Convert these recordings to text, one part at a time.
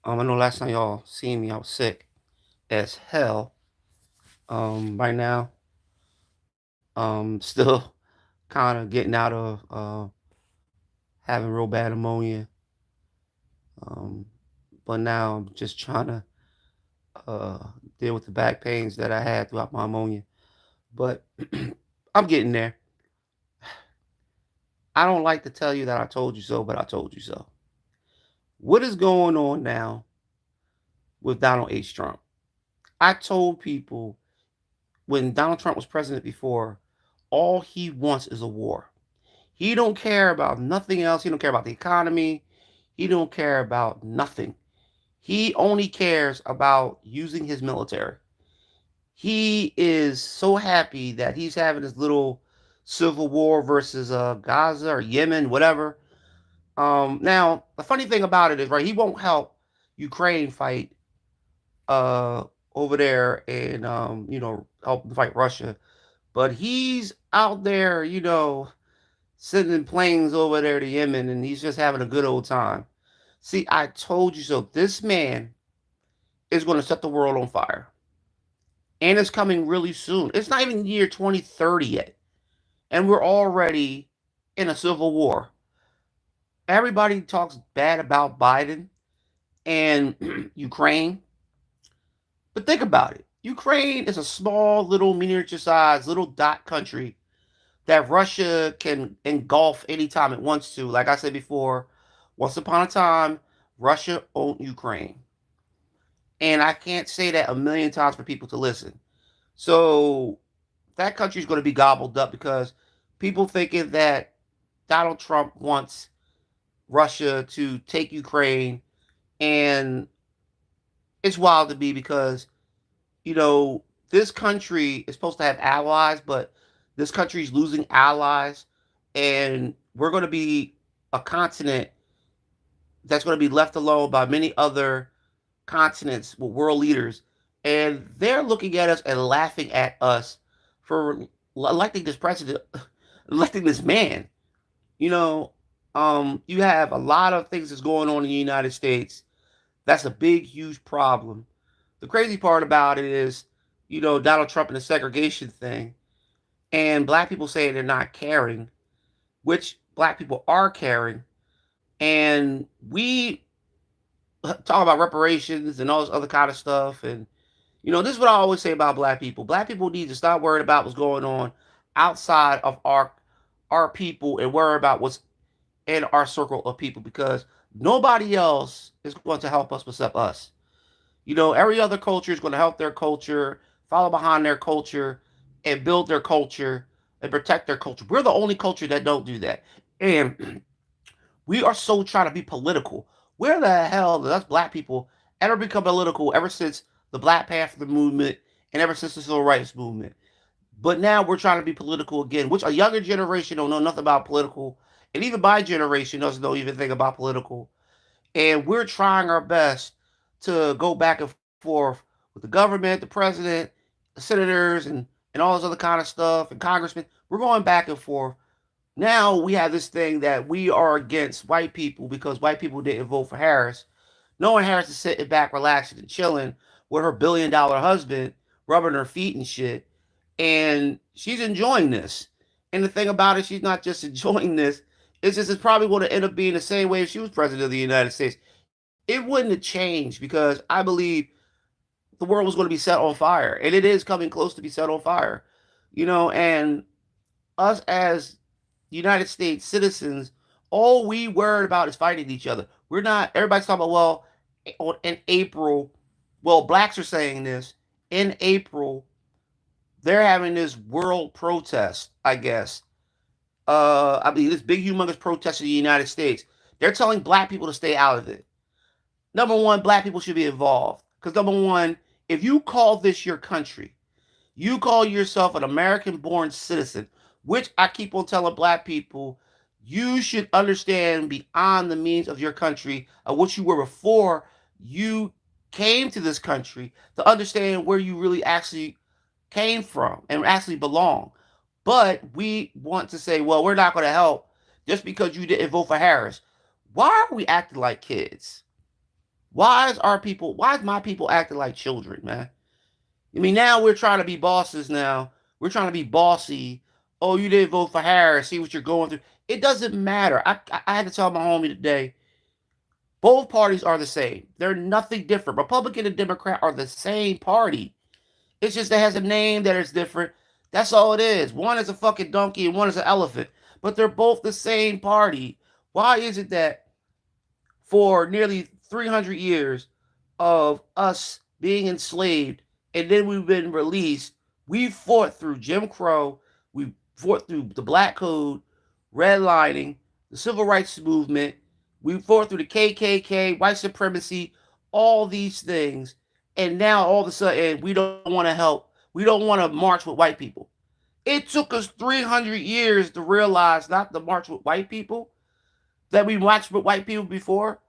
I know last time y'all seen me, I was sick as hell. Right now, still kind of getting out of having real bad pneumonia. Um, but now I'm just trying to uh deal with the back pains that I had throughout my pneumonia. But I'm getting there. I don't like to tell you that I told you so, but I told you so. What is going on now with Donald H. Trump? I told people when Donald Trump was president before, all he wants is a war. He don't care about nothing else. He don't care about the economy. He don't care about nothing. He only cares about using his military. He is so happy that he's having this little civil war versus Gaza or Yemen, whatever. Now the funny thing about it is, right, he won't help Ukraine fight uh over there and help fight Russia, but he's out there, sending planes over there to Yemen, and he's just having a good old time. See, I told you so. This man is going to set the world on fire, and it's coming really soon. It's not even the year 2030 yet, and we're already in a civil war. Everybody talks bad about Biden and Ukraine, but think about it. Ukraine is a small, little, miniature sized, little dot country that Russia can engulf anytime it wants to. Like I said before, once upon a time, Russia owned Ukraine. And I can't say that a million times for people to listen. So that country is going to be gobbled up because people thinking that Donald Trump wants Russia to take Ukraine. And it's wild to me because, you know, this country is supposed to have allies, but this country is losing allies. And we're going to be a continent that's going to be left alone by many other continents with world leaders. And they're looking at us and laughing at us for electing this president, electing this man. You know, you have a lot of things that's going on in the United States. That's a big, huge problem. The crazy part about it is, Donald Trump and the segregation thing, and black people saying they're not caring, which black people are caring. And we talk about reparations and all this other kind of stuff. And, this is what I always say about black people. Black people need to stop worrying about what's going on outside of our people and worry about what's in our circle of people because nobody else is going to help us except us. Every other culture is going to help their culture, follow behind their culture, and build their culture and protect their culture. We're the only culture that don't do that. And we are so trying to be political. Where the hell does us black people ever become political ever since the Black Panther movement and ever since the Civil Rights movement? But now we're trying to be political again, which a younger generation don't know nothing about political. And even my generation doesn't know even think about political. And we're trying our best to go back and forth with the government, the president, the senators, and all this other kind of stuff, and congressmen. We're going back and forth. Now we have this thing that we are against white people because white people didn't vote for Harris. Knowing Harris is sitting back, relaxing, and chilling with her $1 billion husband, rubbing her feet and shit. And she's enjoying this. And the thing about it, she's not just enjoying this. It's probably going to end up being the same way if she was president of the United States. It wouldn't have changed because I believe the world was going to be set on fire. And it is coming close to be set on fire. And us as United States citizens, all we worried about is fighting each other. We're not, everybody's talking about, well, in April, well, blacks are saying this. In April, they're having this world protest, I guess. I mean, this big, humongous protest in the United States. They're telling black people to stay out of it. Number one, black people should be involved. Because, number one, if you call this your country, you call yourself an American born citizen, which I keep on telling black people, you should understand beyond the means of your country of what you were before you came to this country to understand where you really actually came from and actually belong. But we want to say, well, we're not going to help just because you didn't vote for Harris. Why are we acting like kids? Why is my people acting like children, man? I mean, now we're trying to be bosses now. We're trying to be bossy. Oh, you didn't vote for Harris. See what you're going through. It doesn't matter. I had to tell my homie today, both parties are the same. They're nothing different. Republican and Democrat are the same party. It's just that it has a name that is different. That's all it is. One is a fucking donkey and one is an elephant. But they're both the same party. Why is it that for nearly 300 years of us being enslaved and then we've been released, we fought through Jim Crow, we fought through the Black Code, redlining, the Civil Rights Movement, we fought through the KKK, white supremacy, all these things, and now all of a sudden we don't want to help. We don't want to march with white people. It took us 300 years to realize not to march with white people, that we marched with white people before.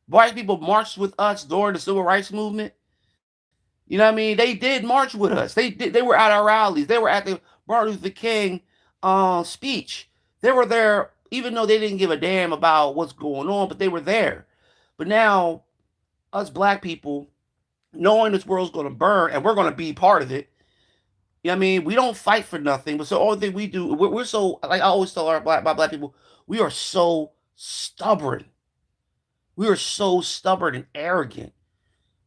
White people marched with us during the Civil Rights Movement. You know what I mean? They did march with us. They were at our rallies. They were at the Martin Luther King speech. They were there, even though they didn't give a damn about what's going on, but they were there. But now, us black people, knowing this world's going to burn and we're going to be part of it, you know what I mean? We don't fight for nothing. But so all the thing we do, we're so, like I always tell my black people, we are so stubborn. We are so stubborn and arrogant.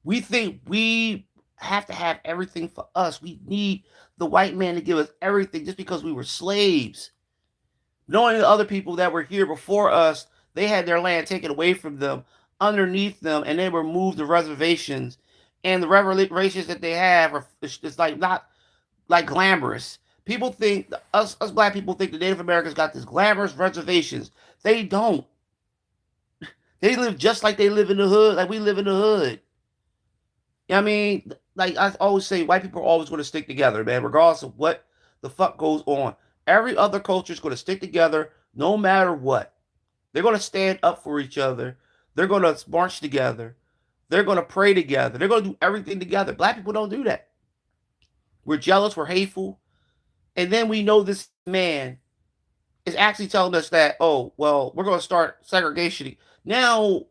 We think we have to have everything for us. We need the white man to give us everything just because we were slaves. Knowing the other people that were here before us, they had their land taken away from them, underneath them, and they were moved to reservations. And the reservations that they have are it's like not like glamorous. People think us black people think the Native Americans got this glamorous reservations. They don't. They live just like they live in the hood, like we live in the hood. You know what I mean? Like I always say, white people are always going to stick together, man, regardless of what the fuck goes on. Every other culture is going to stick together no matter what. They're going to stand up for each other. They're going to march together. They're going to pray together. They're going to do everything together. Black people don't do that. We're jealous. We're hateful. And then we know this man is actually telling us that, oh, well, we're going to start segregation. Now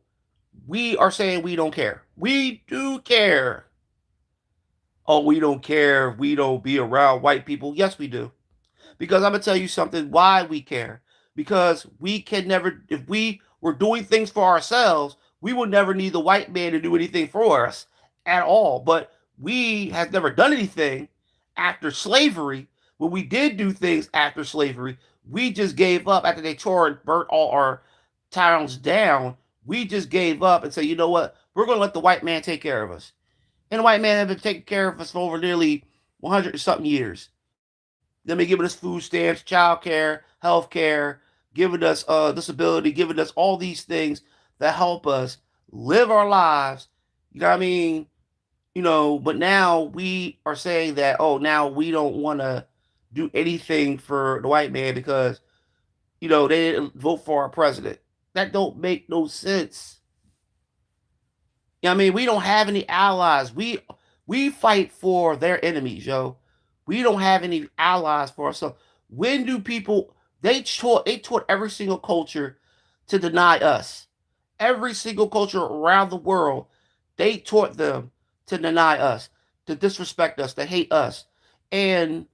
we are saying we don't care. We do care. Oh, we don't care. We don't be around white people. Yes, we do. Because I'm going to tell you something why we care. Because we can never, if we were doing things for ourselves, we would never need the white man to do anything for us at all. But we have never done anything after slavery. When we did do things after slavery, we just gave up after they tore and burnt all our towns down. We just gave up and said, you know what? We're going to let the white man take care of us. And the white man has been taking care of us for over nearly 100 and something years. They've been giving us food stamps, child care, health care, giving us disability, giving us all these things that help us live our lives. You know what I mean? You know, but now we are saying that, oh, now we don't want to do anything for the white man because, you know, they didn't vote for our president. That don't make no sense. You know what I mean? We don't have any allies. We fight for their enemies, yo. We don't have any allies for ourselves. When do people they taught every single culture to deny us. Every single culture around the world, they taught them to deny us, to disrespect us, to hate us. And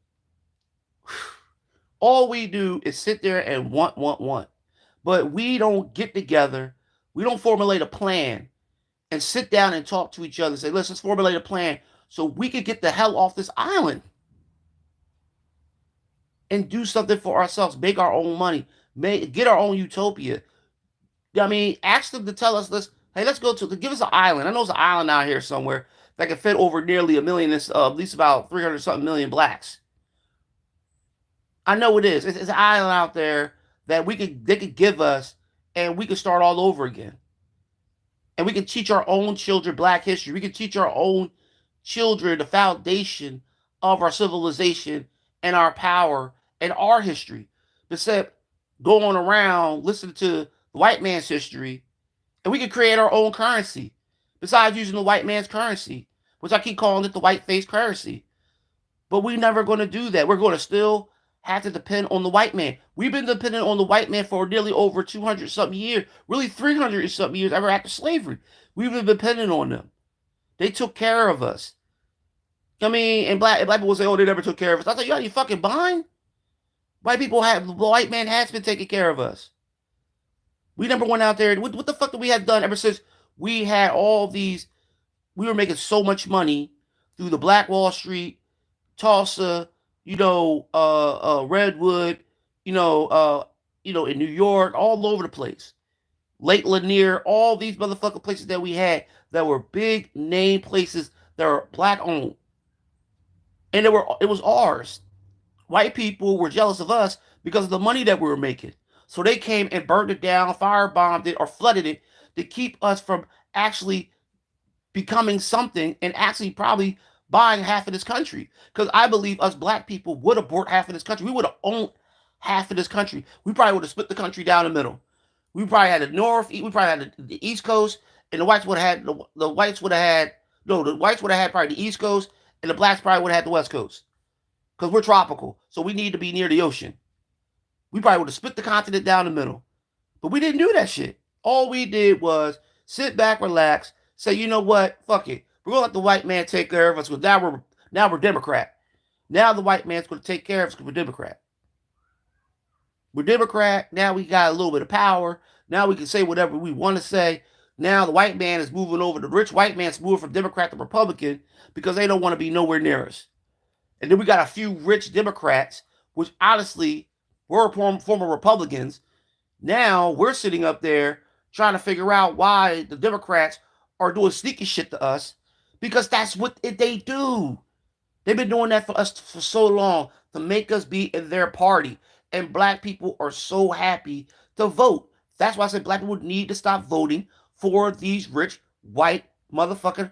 all we do is sit there and want. But we don't get together. We don't formulate a plan and sit down and talk to each other and say, let's formulate a plan so we could get the hell off this island and do something for ourselves, make our own money, get our own utopia. I mean, ask them to tell us, let's go to, give us an island. I know there's an island out here somewhere that can fit over nearly a million, at least about 300 something million blacks. I know it is. It's an island out there that they could give us and we could start all over again. And we can teach our own children black history. We can teach our own children the foundation of our civilization and our power and our history. Except going around listening to the white man's history, and we can create our own currency. Besides using the white man's currency, which I keep calling it the white face currency. But we're never going to do that. We're going to still have to depend on the white man. We've been dependent on the white man for nearly over 200 something years, really 300 something years ever after slavery. We've been dependent on them. They took care of us. I mean, and black people will say, "Oh, they never took care of us." I thought, you got you fucking blind? White people have the white man has been taking care of us. We never went out there. What the fuck did we have done ever since we had all these? We were making so much money through the Black Wall Street, Tulsa, Redwood, you know, uh, in New York, all over the place. Lake Lanier, all these motherfucking places that we had that were big name places that were black owned, and it was ours. White people were jealous of us because of the money that we were making, so they came and burned it down, firebombed it, or flooded it to keep us from actually becoming something and actually probably buying half of this country. Because I believe us black people would have bought half of this country. We would have owned half of this country. We probably would have split the country down the middle. We probably had the north. We probably had the east coast, and the whites would have had the whites would have had no. The whites would have had probably the east coast, and the blacks probably would have had the west coast. Because we're tropical, so we need to be near the ocean. We probably would have split the continent down the middle. But we didn't do that shit. All we did was sit back, relax, say, you know what, fuck it. We're gonna let the white man take care of us because now we're Democrat. Now the white man's gonna take care of us because we're Democrat. We're Democrat. Now we got a little bit of power. Now we can say whatever we want to say. Now the white man is moving over. The rich white man's moving from Democrat to Republican because they don't want to be nowhere near us. And then we got a few rich Democrats, which honestly were former Republicans. Now we're sitting up there trying to figure out why the Democrats are doing sneaky shit to us because that's what they do. They've been doing that for us for so long to make us be in their party. And black people are so happy to vote. That's why I said black people need to stop voting for these rich white motherfucking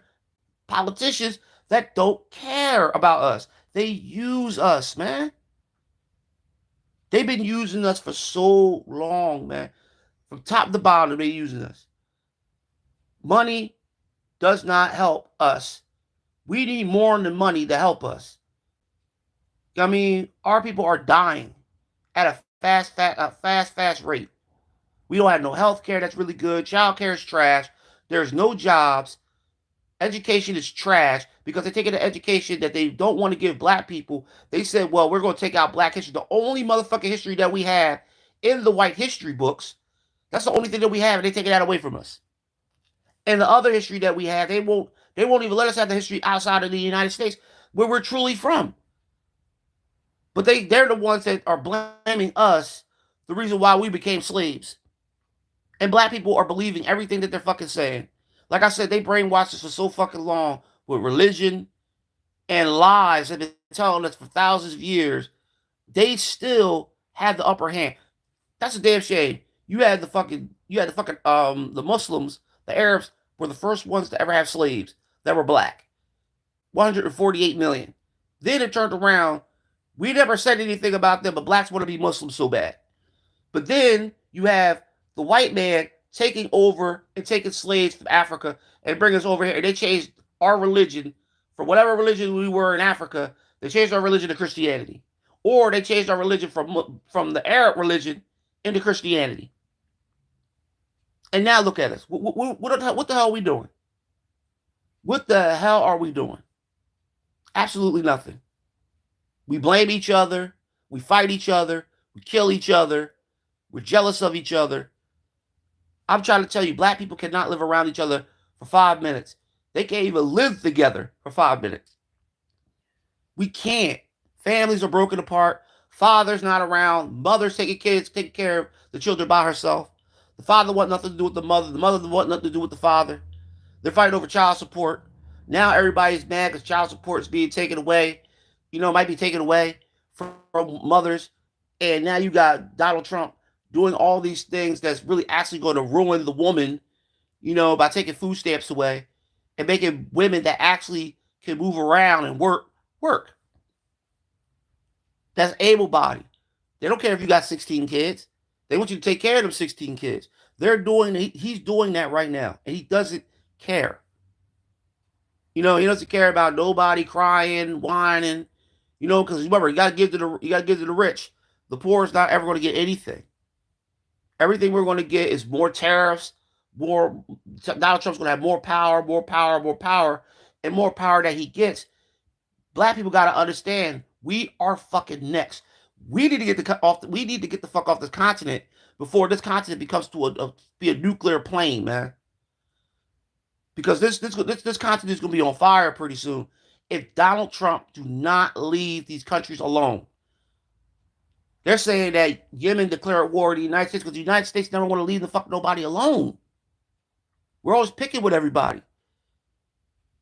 politicians that don't care about us. They use us, man. They've been using us for so long, man. From top to bottom, they're using us. Money does not help us. We need more than money to help us. I mean, our people are dying at a fast rate. We don't have no health care that's really good. Child care is trash. There's no jobs. Education is trash because they're taking the education that they don't want to give black people. They said, well, we're going to take out black history. The only motherfucking history that we have in the white history books, that's the only thing that we have, and they take that away from us. And the other history that we have, they won't even let us have the history outside of the United States where we're truly from. But they're the ones that are blaming us the reason why we became slaves. And black people are believing everything that they're fucking saying. Like I said, they brainwashed us for so fucking long with religion and lies that they've been telling us for thousands of years. They still have the upper hand. That's a damn shame. The Muslims, the Arabs were the first ones to ever have slaves that were black. 148 million. Then it turned around. We never said anything about them, but blacks want to be Muslims so bad. But then you have the white man taking over and taking slaves from Africa and bringing us over here. And they changed our religion from whatever religion we were in Africa. They changed our religion to Christianity, or they changed our religion from the Arab religion into Christianity. And now look at us. What the hell are we doing? What the hell are we doing? Absolutely nothing. We blame each other. We fight each other. We kill each other. We're jealous of each other. I'm trying to tell you, black people cannot live around each other for 5 minutes. They can't even live together for 5 minutes. We can't. Families are broken apart. Father's not around. Mother's taking care of the children by herself. The father wants nothing to do with the mother. The mother wants nothing to do with the father. They're fighting over child support. Now everybody's mad because child support is being taken away. Might be taken away from mothers. And now you got Donald Trump doing all these things that's really actually going to ruin the woman, by taking food stamps away and making women that actually can move around and work. That's able-bodied. They don't care if you got 16 kids. They want you to take care of them 16 kids. He's doing that right now, and he doesn't care. He doesn't care about nobody crying, whining. Because remember, you gotta give to the rich. The poor is not ever going to get anything. Everything we're going to get is more tariffs, more. Donald Trump's going to have more power, more power, more power, and more power that he gets. Black people got to understand we are fucking next. We need to get We need to get the fuck off this continent before this continent becomes be a nuclear plane, man. Because this continent is going to be on fire pretty soon if Donald Trump do not leave these countries alone. They're saying that Yemen declared war to the United States because the United States never want to leave the fuck nobody alone. We're always picking with everybody.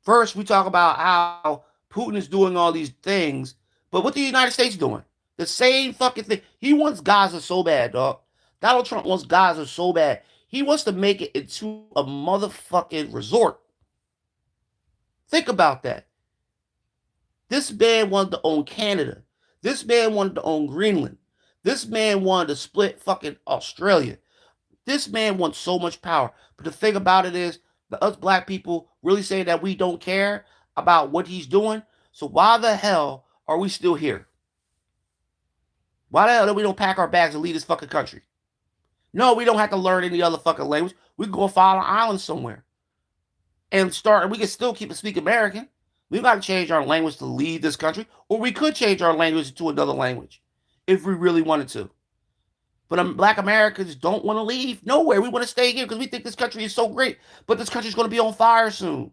First, we talk about how Putin is doing all these things, but what the United States doing? The same fucking thing. He wants Gaza so bad, dog. Donald Trump wants Gaza so bad. He wants to make it into a motherfucking resort. Think about that. This man wanted to own Canada. This man wanted to own Greenland. This man wanted to split fucking Australia. This man wants so much power. But the thing about it is, us black people really saying that we don't care about what he's doing. So why the hell are we still here? Why the hell do we don't pack our bags and leave this fucking country? No, we don't have to learn any other fucking language. We can go file an island somewhere and start. And we can still keep speak American. We got to change our language to leave this country, or we could change our language to another language if we really wanted to. But black Americans don't want to leave nowhere. We want to stay here because we think this country is so great. But this country's going to be on fire soon.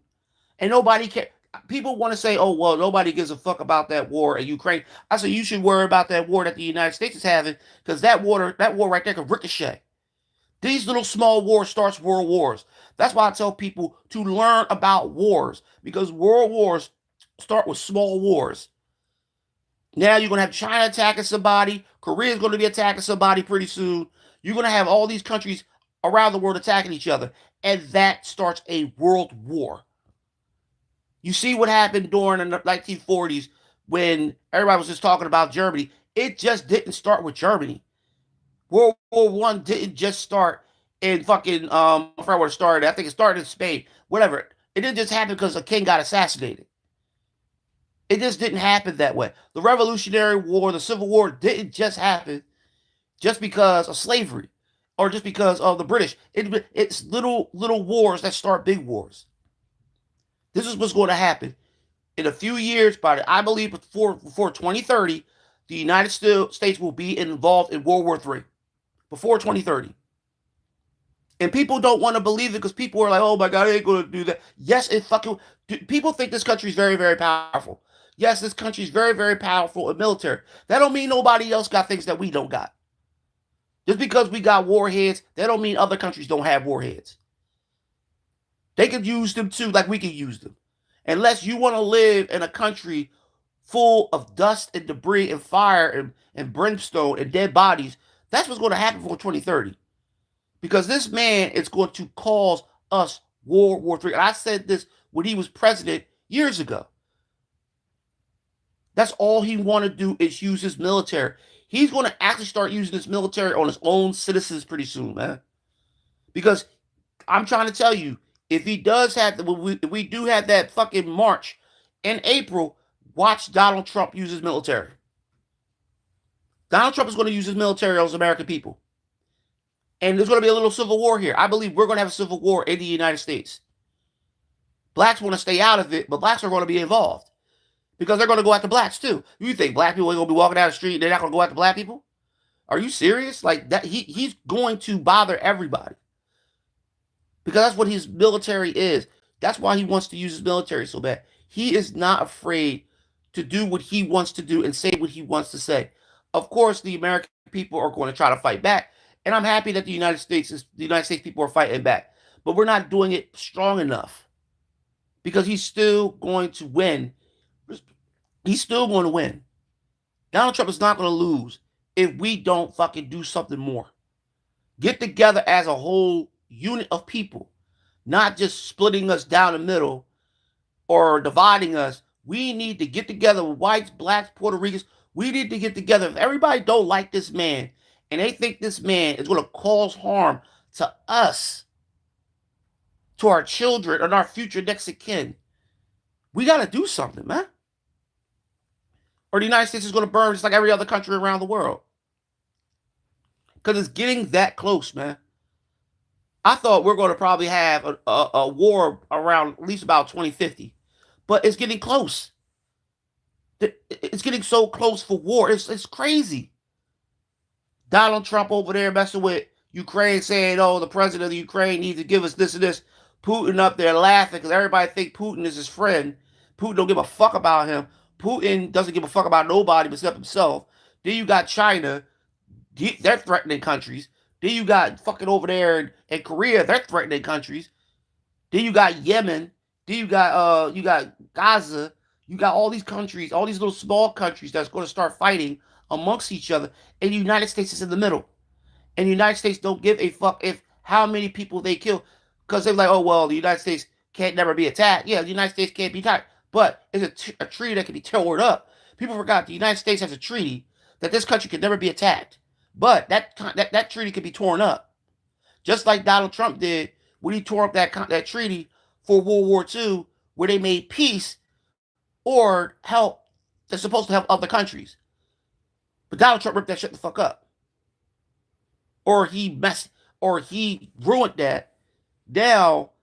And nobody cares. People want to say, oh, well, nobody gives a fuck about that war in Ukraine. I said, you should worry about that war that the United States is having because that war right there could ricochet. These little small wars starts world wars. That's why I tell people to learn about wars because world wars start with small wars. Now you're going to have China attacking somebody. Korea's going to be attacking somebody pretty soon. You're going to have all these countries around the world attacking each other. And that starts a world war. You see what happened during the 1940s when everybody was just talking about Germany. It just didn't start with Germany. World War One didn't just start in fucking I forgot where it started. I think it started in Spain. Whatever. It didn't just happen because a king got assassinated. It just didn't happen that way. The Revolutionary War, the Civil War didn't just happen just because of slavery or just because of the British. It's little wars that start big wars. This is what's going to happen in a few years. I believe before 2030, the United States will be involved in World War III. Before 2030. And people don't want to believe it because people are like, oh my God, I ain't going to do that. Yes, it fucking. People think this country is very, very powerful. Yes, this country is very, very powerful in military. That don't mean nobody else got things that we don't got. Just because we got warheads, that don't mean other countries don't have warheads. They could use them too, like we can use them. Unless you want to live in a country full of dust and debris and fire and brimstone and dead bodies, that's what's going to happen for 2030. Because this man is going to cause us World War III. And I said this when he was president years ago. That's all he want to do is use his military. He's going to actually start using his military on his own citizens pretty soon, man. Because I'm trying to tell you, if he does have, if we do have that fucking march in April, watch Donald Trump use his military. Donald Trump is going to use his military on the American people. And there's going to be a little civil war here. I believe we're going to have a civil war in the United States. Blacks want to stay out of it, but blacks are going to be involved. Because they're going to go after blacks too. You think black people are going to be walking down the street and they're not going to go after black people? Are you serious? Like that, he's going to bother everybody. Because that's what his military is. That's why he wants to use his military so bad. He is not afraid to do what he wants to do and say what he wants to say. Of course, the American people are going to try to fight back. And I'm happy that the United States people are fighting back. But we're not doing it strong enough. Because he's still going to win. He's still going to win. Donald Trump is not going to lose if we don't fucking do something more. Get together as a whole unit of people, not just splitting us down the middle or dividing us. We need to get together with whites, blacks, Puerto Ricans. We need to get together. If everybody don't like this man and they think this man is going to cause harm to us, to our children and our future next of kin, we got to do something, man. or the United States is going to burn just like every other country around the world. Because it's getting that close, man. I thought we're going to probably have a war around at least about 2050, but it's getting close. It's getting so close for war. It's crazy. Donald Trump over there messing with Ukraine, saying, "Oh, the president of the Ukraine needs to give us this and this." Putin up there laughing because everybody think Putin is his friend. Putin don't give a fuck about him. Putin doesn't give a fuck about nobody except himself. Then you got China. They're threatening countries. Then you got fucking over there in Korea. They're threatening countries. Then you got Yemen. Then you got Gaza. You got all these countries, all these little small countries that's going to start fighting amongst each other, and the United States is in the middle. And the United States don't give a fuck if how many people they kill, because they're like, oh well, the United States can't never be attacked. Yeah, the United States can't be attacked, but it's a treaty that can be torn up. People forgot the United States has a treaty that this country can never be attacked, but that treaty can be torn up, just like Donald Trump did when he tore up that treaty for World War II, where they made peace or help that's supposed to help other countries. But Donald Trump ripped that shit the fuck up. Or he ruined that. Now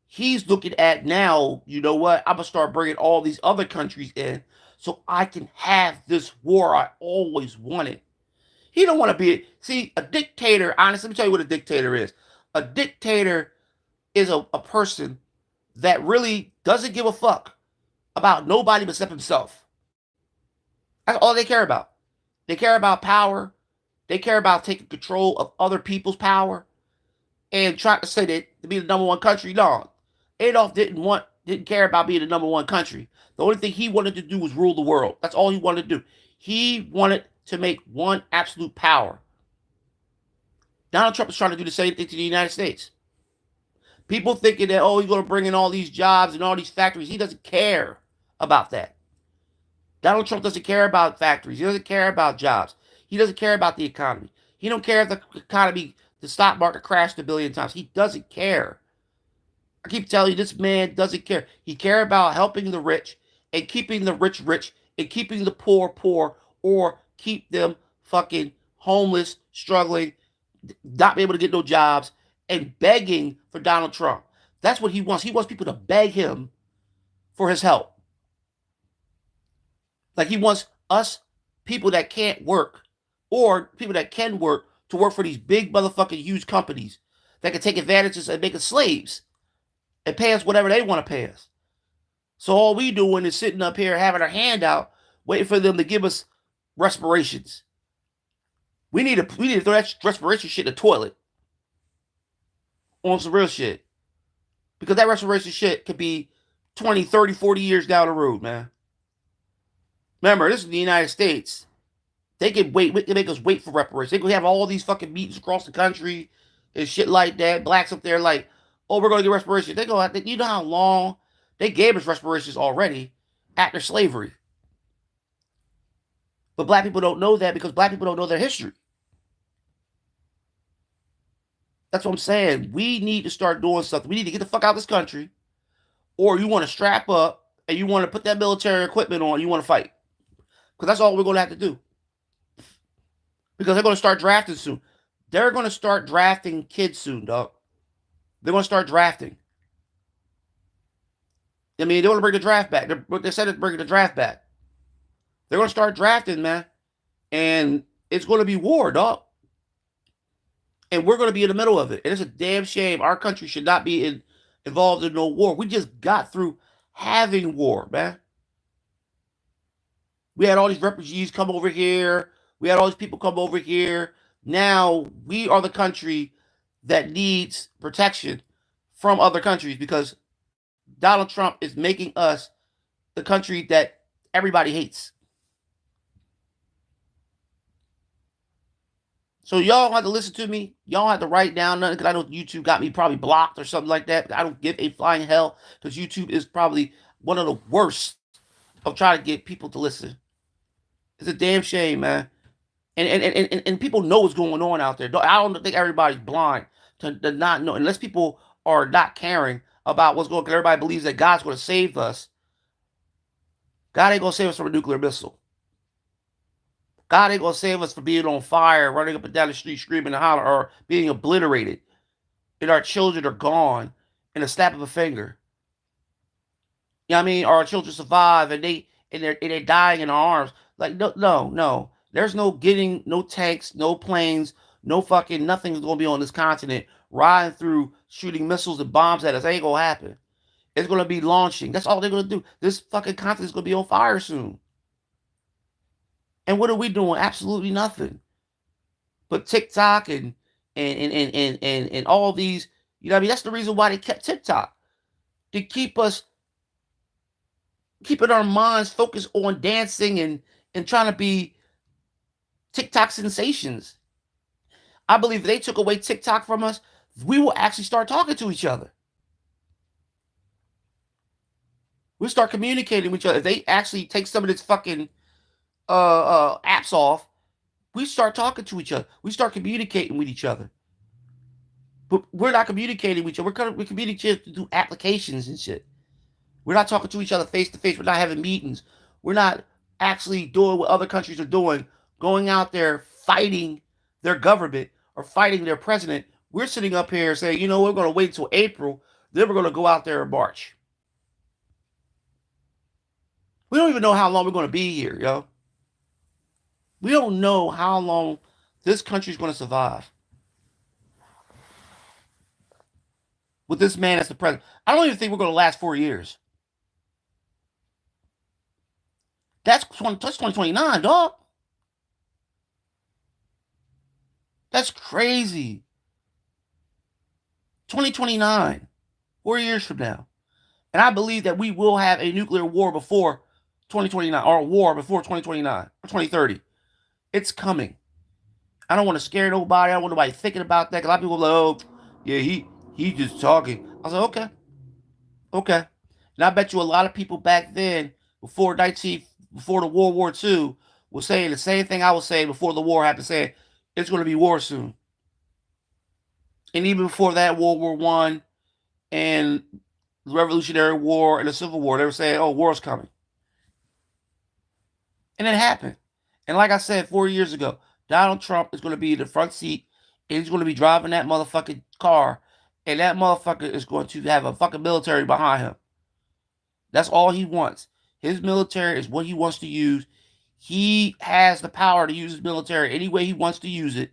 he's looking at, now, you know what? I'm gonna start bringing all these other countries in so I can have this war I always wanted. He don't want to be, see, a dictator, honestly, let me tell you what a dictator is. A dictator is a person that really doesn't give a fuck about nobody except himself. That's all they care about. They care about power. They care about taking control of other people's power and trying to say that to be the number one country. No, Adolf didn't care about being the number one country. The only thing he wanted to do was rule the world. That's all he wanted to do. He wanted to make one absolute power. Donald Trump is trying to do the same thing to the United States. People thinking that, oh, he's going to bring in all these jobs and all these factories. He doesn't care about that. Donald Trump doesn't care about factories. He doesn't care about jobs. He doesn't care about the economy. He don't care if the economy, the stock market crashed a billion times. He doesn't care. I keep telling you, this man doesn't care. He cares about helping the rich and keeping the rich rich and keeping the poor poor, or keep them fucking homeless, struggling, not be able to get no jobs, and begging for Donald Trump. That's what he wants. He wants people to beg him for his help. Like he wants us, people that can't work, or people that can work, to work for these big motherfucking huge companies that can take advantages and make us slaves and pay us whatever they want to pay us. So all we doing is sitting up here having our hand out, waiting for them to give us respirations. We need to throw that respiration shit in the toilet on some real shit. Because that respiration shit could be 20, 30, 40 years down the road, man. Remember, this is the United States. They can wait. They can make us wait for reparations. They can have all these fucking meetings across the country and shit like that. Blacks up there like, oh, we're going to get reparations. They go out there. You know how long they gave us reparations already after slavery. But black people don't know that because black people don't know their history. That's what I'm saying. We need to start doing something. We need to get the fuck out of this country. Or you want to strap up and you want to put that military equipment on. You want to fight. Because that's all we're going to have to do. Because they're going to start drafting soon. They're going to start drafting kids soon, dog. They're going to start drafting. I mean, they want to bring the draft back. They said they're bringing the draft back. They're going to start drafting, man. And it's going to be war, dog. And we're going to be in the middle of it. And it's a damn shame. Our country should not be involved in no war. We just got through having war, man. We had all these refugees come over here. We had all these people come over here. Now we are the country that needs protection from other countries because Donald Trump is making us the country that everybody hates. So y'all don't have to listen to me. Y'all don't have to write down nothing because I know YouTube got me probably blocked or something like that. I don't give a flying hell because YouTube is probably one of the worst of trying to get people to listen. It's a damn shame, man. And people know what's going on out there. I don't think everybody's blind to not know. Unless people are not caring about what's going on, because everybody believes that God's going to save us. God ain't going to save us from a nuclear missile. God ain't gonna save us for being on fire, running up and down the street screaming and hollering, or being obliterated, and our children are gone in a snap of a finger. You know what I mean? Or our children survive and they're dying in our arms. Like no, no, no. There's no getting no tanks, no planes, no fucking nothing is gonna be on this continent riding through shooting missiles and bombs at us. That ain't gonna happen. It's gonna be launching. That's all they're gonna do. This fucking continent is gonna be on fire soon. And what are we doing? Absolutely nothing. But TikTok and all these, you know what I mean? That's the reason why they kept TikTok. To keep us keeping our minds focused on dancing and trying to be TikTok sensations. I believe if they took away TikTok from us, we will actually start talking to each other. We'll start communicating with each other. If they actually take some of this fucking apps off, we start talking to each other. We start communicating with each other. But we're not communicating with each other. We're communicating through applications and shit. We're not talking to each other face to face. We're not having meetings. We're not actually doing what other countries are doing, going out there fighting their government or fighting their president. We're sitting up here saying, you know, we're going to wait until April, then we're going to go out there and march. We don't even know how long we're going to be here, yo. We don't know how long this country's going to survive with this man as the president. I don't even think we're going to last 4 years. That's 2029, dog. That's crazy. 2029, 4 years from now. And I believe that we will have a nuclear war before 2029, or a war before 2029 or 2030. It's coming. I don't want to scare nobody. I don't want nobody thinking about that. Because a lot of people are like, oh, yeah, he just talking. I was like, okay, okay. And I bet you a lot of people back then, before the World War II, was saying the same thing I was saying before the war happened, saying it's going to be war soon. And even before that, World War One and the Revolutionary War and the Civil War, they were saying, oh, war's coming. And it happened. And like I said 4 years ago, Donald Trump is going to be in the front seat and he's going to be driving that motherfucking car. And that motherfucker is going to have a fucking military behind him. That's all he wants. His military is what he wants to use. He has the power to use his military any way he wants to use it.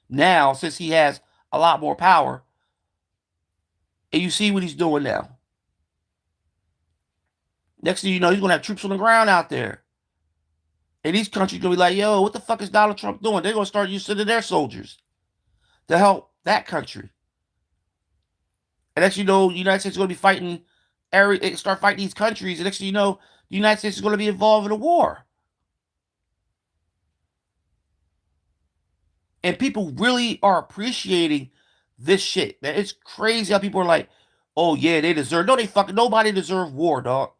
Now, since he has a lot more power, and you see what he's doing now. Next thing you know, he's going to have troops on the ground out there. And these countries going to be like, yo, what the fuck is Donald Trump doing? They're going to start using their soldiers to help that country. And next you know, the United States is going to be fighting, start fighting these countries. And next thing you know, the United States is going to be involved in a war. And people really are appreciating this shit, man. It's crazy how people are like, oh yeah, they deserve. No, nobody deserves war, dog.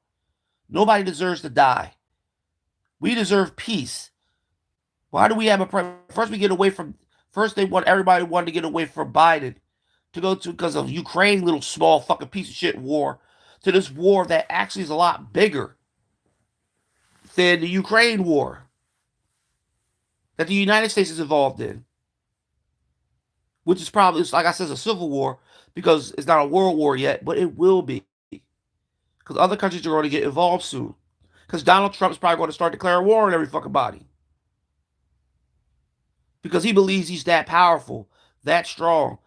Nobody deserves to die. We deserve peace. Why do we have first we get away from, first everybody wanted to get away from Biden to go to, because of Ukraine, little small fucking piece of shit war, to this war that actually is a lot bigger than the Ukraine war that the United States is involved in. Which is probably, like I said, it's a civil war because it's not a world war yet, but it will be. Because other countries are going to get involved soon. Because Donald Trump's probably going to start declaring war on every fucking body. Because he believes he's that powerful, that strong,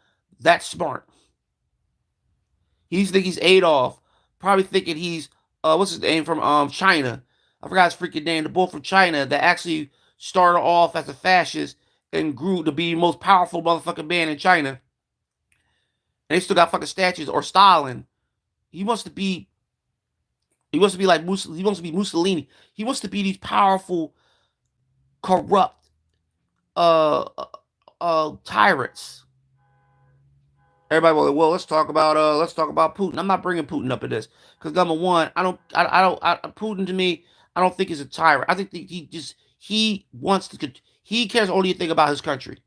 that smart. He thinks he's Adolf, probably thinking he's, what's his name, from China. I forgot his freaking name, the boy from China that actually started off as a fascist and grew to be the most powerful motherfucking man in China. And they still got fucking statues. Or Stalin. He wants to be like Mussolini. He wants to be Mussolini. He wants to be these powerful, corrupt, tyrants. Everybody will, well, let's talk about Putin. I'm not bringing Putin up in this because number one, Putin to me, I don't think he's a tyrant. I think he wants to, he cares only a thing about his country.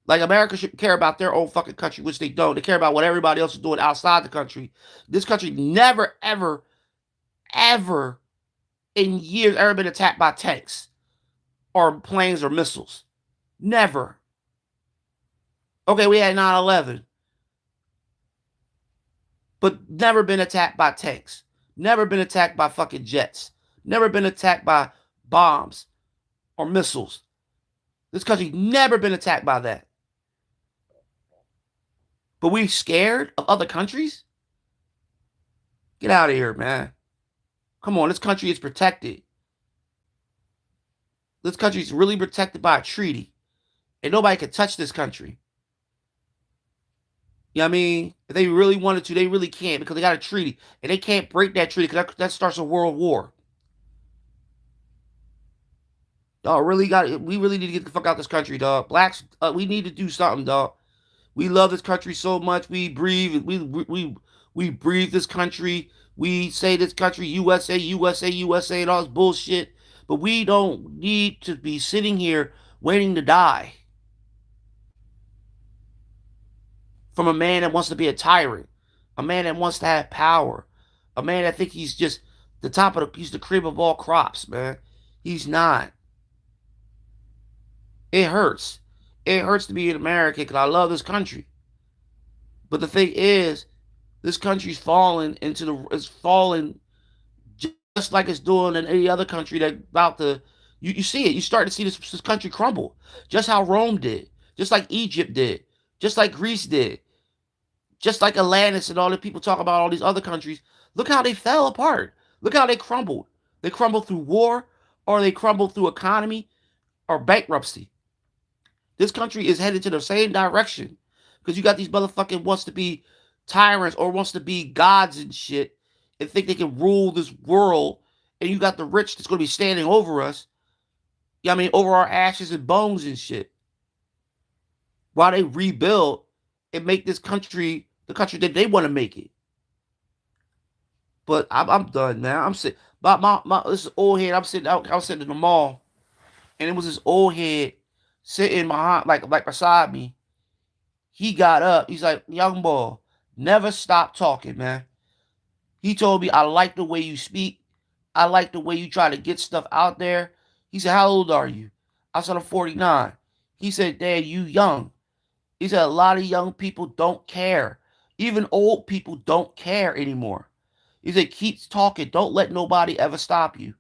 Like America should care about their own fucking country, which they don't. They care about what everybody else is doing outside the country. This country never, ever, ever in years ever been attacked by tanks. or planes or missiles. Never. Okay, we had 9/11, but never been attacked by tanks. Never been attacked by fucking jets. Never been attacked by bombs or missiles. This country never been attacked by that. But we scared of other countries? Get out of here, man. Come on, this country is protected. This country is really protected by a treaty. And nobody can touch this country. You know what I mean? If they really wanted to, they really can't because they got a treaty. And they can't break that treaty because that starts a world war. Dog, we really need to get the fuck out of this country, dog. Blacks, we need to do something, dog. We love this country so much. We breathe this country. We say this country USA, USA, USA, and all this bullshit. But we don't need to be sitting here waiting to die from a man that wants to be a tyrant, a man that wants to have power, a man that think he's just he's the cream of all crops, man. He's not. It hurts. It hurts to be an American because I love this country. But the thing is, this country's falling it's falling just like it's doing in any other country that about to. You see it. You start to see this country crumble, just how Rome did, just like Egypt did, just like Greece did, just like Atlantis and all the people talk about all these other countries. Look how they fell apart. Look how they crumbled. They crumbled through war, or they crumbled through economy or bankruptcy. This country is headed to the same direction because you got these motherfucking wants to be tyrants or wants to be gods and shit and think they can rule this world. And you got the rich that's going to be standing over us. Yeah, I mean, over our ashes and bones and shit. While they rebuild and make this country the country that they want to make it. But I'm done, man. I'm sitting. This old head. I was sitting in the mall, and it was this old head sitting behind, like beside me. He got up. He's like, young boy, never stop talking, man. He told me, I like the way you speak. I like the way you try to get stuff out there. He said, how old are you? I said, I'm 49. He said, Dad, you young. He said, a lot of young people don't care. Even old people don't care anymore. He said, keep talking. Don't let nobody ever stop you.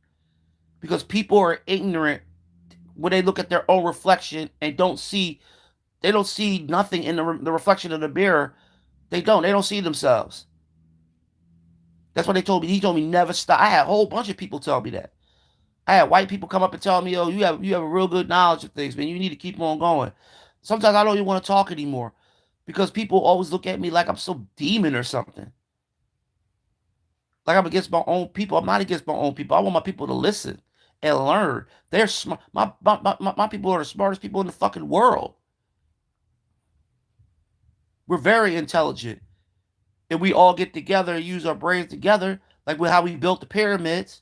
Because people are ignorant when they look at their own reflection and they don't see nothing in the reflection of the mirror. They don't see themselves. That's what they told me. He told me never stop. I had a whole bunch of people tell me that. I had white people come up and tell me, "Oh, you have a real good knowledge of things, man. You need to keep on going." Sometimes I don't even want to talk anymore because people always look at me like I'm some demon or something. Like I'm against my own people. I'm not against my own people. I want my people to listen and learn. They're smart. My people are the smartest people in the fucking world. We're very intelligent. And we all get together and use our brains together, like with how we built the pyramids,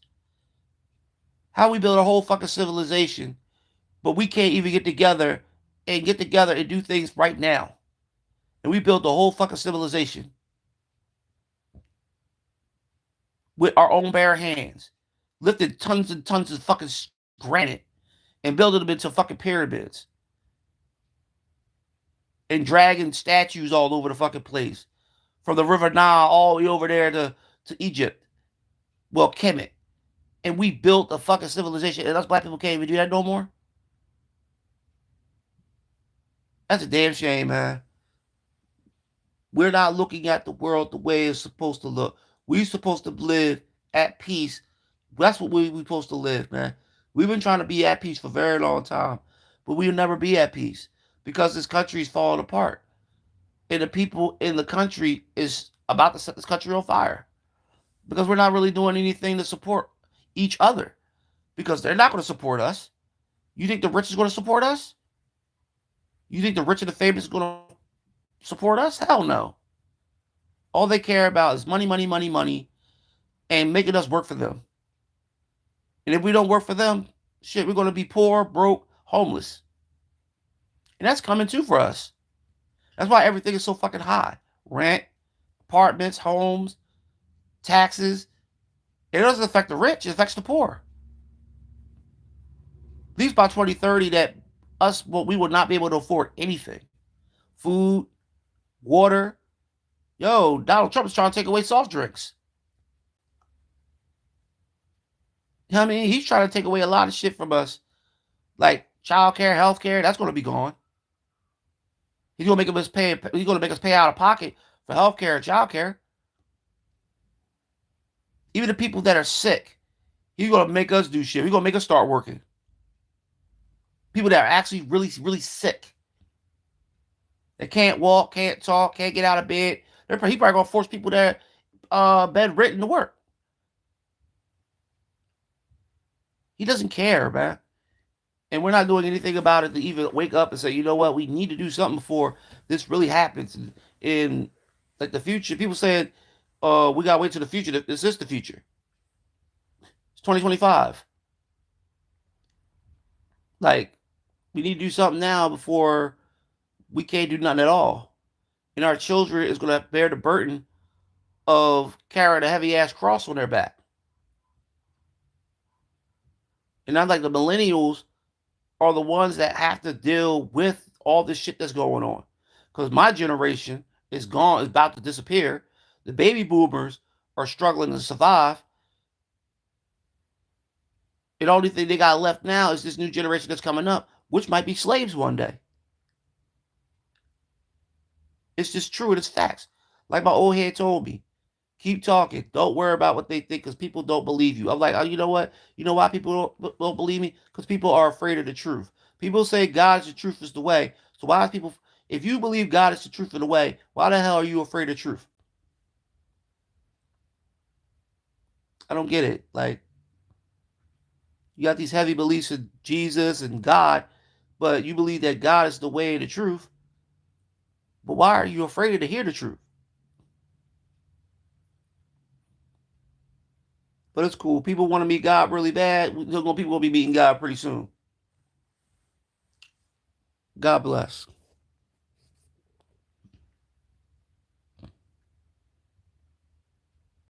how we built a whole fucking civilization, but we can't even get together and do things right now. And we built the whole fucking civilization with our own bare hands, lifted tons and tons of fucking granite and building them into fucking pyramids and dragging statues all over the fucking place, from the River Nile all the way over there to Egypt. Well, Kemet. And we built a fucking civilization, and us black people can't even do that no more. That's a damn shame, man. We're not looking at the world the way it's supposed to look. We're supposed to live at peace. That's what we're supposed to live, man. We've been trying to be at peace for a very long time, but we'll never be at peace because this country is falling apart. And the people in the country is about to set this country on fire because we're not really doing anything to support each other because they're not going to support us. You think the rich is going to support us? You think the rich and the famous is going to support us? Hell no. All they care about is money, money, money, money, and making us work for them. And if we don't work for them, shit, we're going to be poor, broke, homeless. And that's coming too for us. That's why everything is so fucking high. Rent, apartments, homes, taxes. It doesn't affect the rich, it affects the poor. At least by 2030, that us, well, we will not be able to afford anything. Food, water. Yo, Donald Trump is trying to take away soft drinks. You know what I mean? He's trying to take away a lot of shit from us. Like childcare, healthcare, that's going to be gone. He's going to make us pay. He's going to make us pay out of pocket for healthcare and childcare. Even the people that are sick, he's going to make us do shit. He's going to make us start working. People that are actually really, really sick. They can't walk, can't talk, can't get out of bed. He probably going to force people that bedridden to work. He doesn't care, man. And we're not doing anything about it to even wake up and say, you know what, we need to do something before this really happens in like the future. People saying, we gotta wait to the future. This is the future. It's 2025. Like, we need to do something now before we can't do nothing at all. And our children is gonna bear the burden of carrying a heavy ass cross on their back. And not like the millennials are the ones that have to deal with all this shit that's going on. Because my generation is gone, is about to disappear. The baby boomers are struggling to survive. And the only thing they got left now is this new generation that's coming up, which might be slaves one day. It's just true. It's facts. Like my old head told me, keep talking. Don't worry about what they think because people don't believe you. I'm like, oh, you know what? You know why people don't believe me? Because people are afraid of the truth. People say God is the truth is the way. So why is people, if you believe God is the truth and the way, why the hell are you afraid of truth? I don't get it. Like, you got these heavy beliefs in Jesus and God, but you believe that God is the way and the truth. But why are you afraid to hear the truth? But it's cool. People want to meet God really bad. People will be meeting God pretty soon. God bless.